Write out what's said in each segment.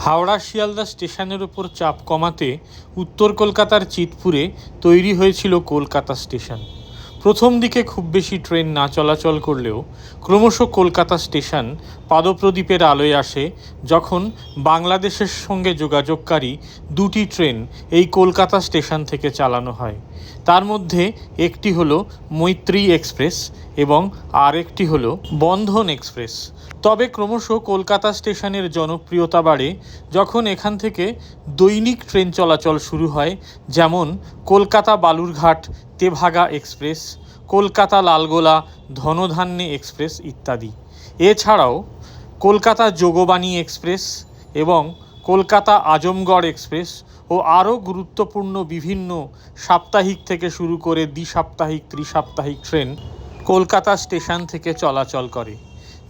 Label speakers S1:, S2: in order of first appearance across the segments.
S1: হাওড়া শিয়ালদা স্টেশনের ওপর চাপ কমাতে উত্তর কলকাতার চিতপুরে তৈরি হয়েছিল কলকাতা স্টেশন। প্রথম দিকে খুব বেশি ট্রেন না চলাচল করলেও ক্রমশ কলকাতা স্টেশন পাদপ্রদীপের আলোয় আসে যখন বাংলাদেশের সঙ্গে যোগাযোগকারী দুটি ট্রেন এই কলকাতা স্টেশন থেকে চালানো হয়। তার মধ্যে একটি হলো মৈত্রী এক্সপ্রেস এবং আরেকটি হলো বন্ধন এক্সপ্রেস। তবে ক্রমশ কলকাতা স্টেশনের জনপ্রিয়তা বাড়ে যখন এখান থেকে দৈনিক ট্রেন চলাচল শুরু হয়, যেমন কলকাতা বালুরঘাট তেভাগা এক্সপ্রেস, কলকাতা লালগোলা ধনধান্যে এক্সপ্রেস ইত্যাদি। এছাড়াও কলকাতা যোগবাণী এক্সপ্রেস এবং কলকাতা আজমগড় এক্সপ্রেস ও আরও গুরুত্বপূর্ণ বিভিন্ন সাপ্তাহিক থেকে শুরু করে দ্বিসাপ্তাহিক ত্রিসাপ্তাহিক ট্রেন কলকাতা স্টেশন থেকে চলাচল করে।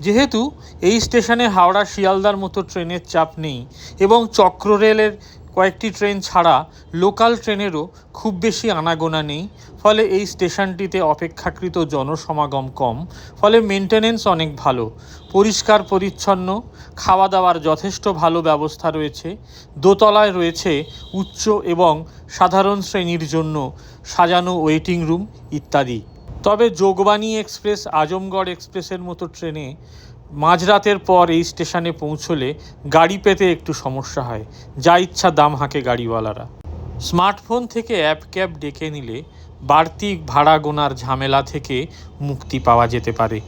S1: যেহেতু এই স্টেশনে হাওড়া শিয়ালদার মতো ট্রেনের চাপ নেই এবং চক্র রেলের কয়েকটি ট্রেন ছাড়া লোকাল ট্রেনেরও খুব বেশি আনাগোনা নেই, ফলে এই স্টেশনটিতে অপেক্ষাকৃত জনসমাগম কম, ফলে মেনটেনেন্স অনেক ভালো, পরিষ্কার পরিচ্ছন্ন, খাওয়া দাওয়ার যথেষ্ট ভালো ব্যবস্থা রয়েছে, দোতলায় রয়েছে উচ্চ এবং সাধারণ শ্রেণীর জন্য সাজানো ওয়েটিং রুম ইত্যাদি। তবে যোগবাণী এক্সপ্রেস, আজমগড় এক্সপ্রেসের মতো ট্রেনে মাঝরাতের পর এই স্টেশনে পৌঁছলে গাড়ি পেতে একটু সমস্যা হয়, যা ইচ্ছা দাম হাঁকে গাড়িওয়ালারা। স্মার্টফোন থেকে অ্যাপ ক্যাব ডেকে নিলে বাড়তি ভাড়া গোনার ঝামেলা থেকে মুক্তি পাওয়া যেতে পারে।